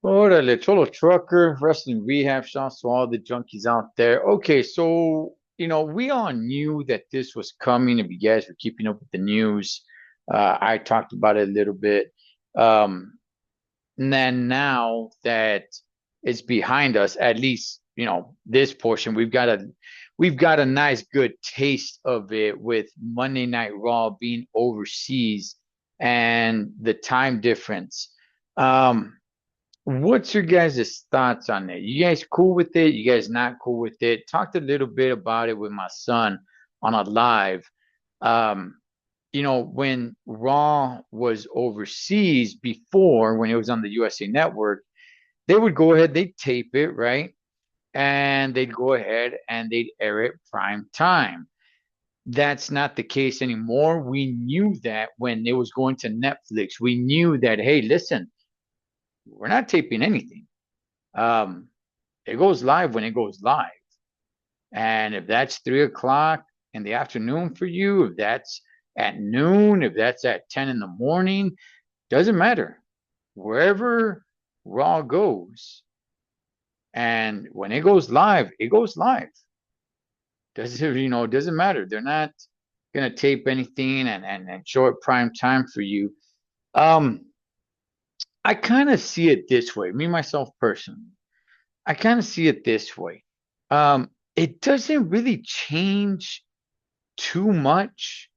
Órale, Cholo Trucker, Wrestling Rehab, shouts to all the junkies out there. Okay, so, we all knew that this was coming. If you guys were keeping up with the news, I talked about it a little bit. Um, and then now that it's behind us, at least, this portion, we've got a nice, good taste of it with Monday Night Raw being overseas and the time difference. Um, What's your guys' thoughts on that? You guys cool with it? You guys not cool with it? Talked a little bit about it with my son on a live. Um, when Raw was overseas before, when it was on the USA Network, they would go ahead, they'd tape it, right? And they'd go ahead and they'd air it prime time. That's not the case anymore. We knew that when it was going to Netflix. We knew that, hey, listen, we're not taping anything. Um, it goes live when it goes live. And if that's 3 o'clock in the afternoon for you, if that's at noon, if that's at 10 in the morning, doesn't matter. Wherever Raw goes, and when it goes live, it goes live. Doesn't matter. They're not gonna tape anything and show it prime time for you. Um, I kind of see it this way, me myself personally. I kind of see it this way. It doesn't really change too much.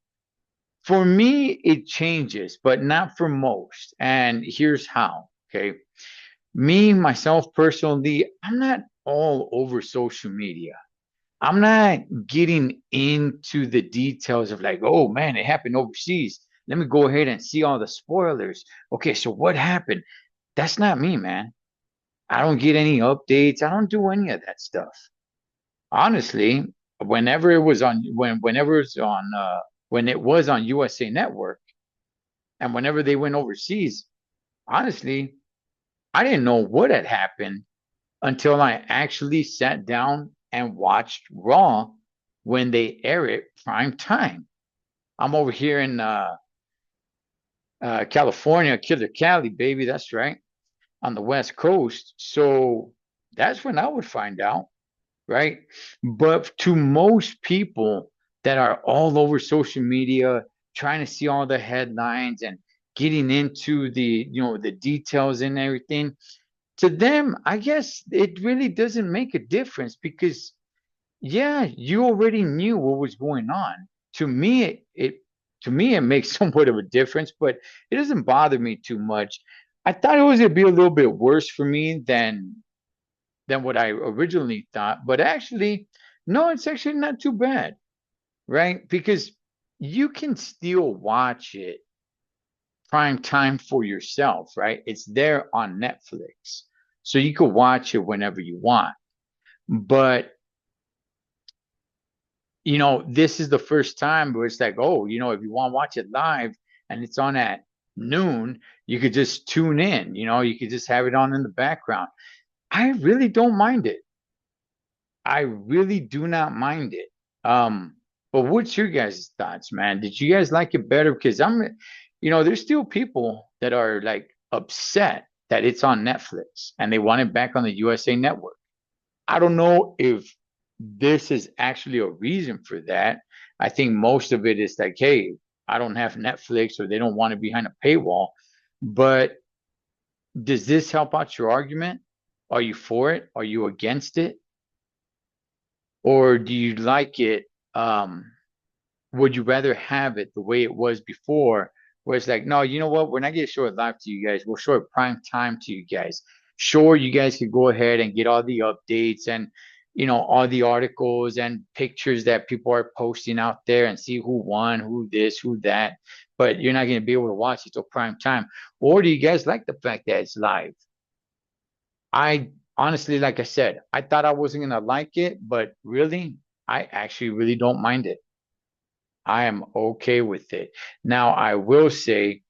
For me, it changes, but not for most. And here's how. Okay. Me, myself personally, I'm not all over social media. I'm not getting into the details of like, oh man, it happened overseas. Let me go ahead and see all the spoilers. Okay, so what happened? That's not me, man. I don't get any updates. I don't do any of that stuff. Honestly, when it was on USA Network and whenever they went overseas, honestly, I didn't know what had happened until I actually sat down and watched Raw when they air it prime time. I'm over here in California, Killer Cali, baby. That's right, on the West Coast. So that's when I would find out, right? But to most people that are all over social media, trying to see all the headlines and getting into the details and everything, to them, I guess it really doesn't make a difference because, yeah, you already knew what was going on. To me, it makes somewhat of a difference, but it doesn't bother me too much. I thought it was gonna be a little bit worse for me than what I originally thought. But actually, no, it's actually not too bad, right? Because you can still watch it prime time for yourself, right? It's there on Netflix. So you can watch it whenever you want. But, this is the first time where it's like, oh, if you want to watch it live and it's on at noon, you could just tune in, you could just have it on in the background. I really don't mind it. I really do not mind it. Um, but what's your guys' thoughts, man? Did you guys like it better? Because there's still people that are like upset that it's on Netflix and they want it back on the USA Network. I don't know if this is actually a reason for that. I think most of it is like, hey, I don't have Netflix or they don't want it behind a paywall. But does this help out your argument? Are you for it? Are you against it? Or do you like it? Um, would you rather have it the way it was before, where it's like, no, you know what? We're not going to show it live to you guys. We'll show it prime time to you guys. Sure, you guys could go ahead and get all the updates and all the articles and pictures that people are posting out there and see who won, who this, who that. But you're not going to be able to watch it till prime time. Or do you guys like the fact that it's live? I honestly, like I said, I thought I wasn't gonna like it, but really, I actually really don't mind it. I am okay with it. Now, I will say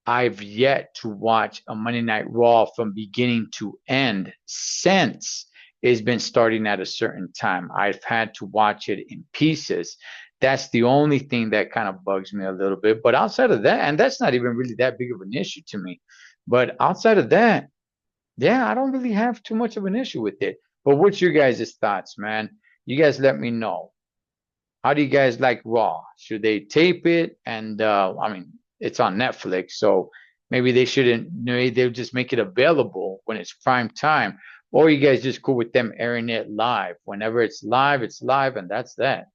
I've yet to watch a Monday Night Raw from beginning to end since it's been starting at a certain time. I've had to watch it in pieces. That's the only thing that kind of bugs me a little bit. But outside of that, and that's not even really that big of an issue to me. But outside of that, Yeah, I don't really have too much of an issue with it. But what's your guys' thoughts, man? You guys let me know. How do you guys like Raw? Should they tape it? And I mean, it's on Netflix, so maybe they shouldn't. Maybe they'll just make it available when it's prime time. Or you guys just cool with them airing it live. Whenever it's live, and that's that.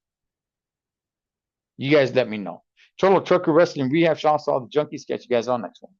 You guys let me know. Total Trucker Wrestling Rehab, Sean Saw the Junkies. Catch you guys on next one.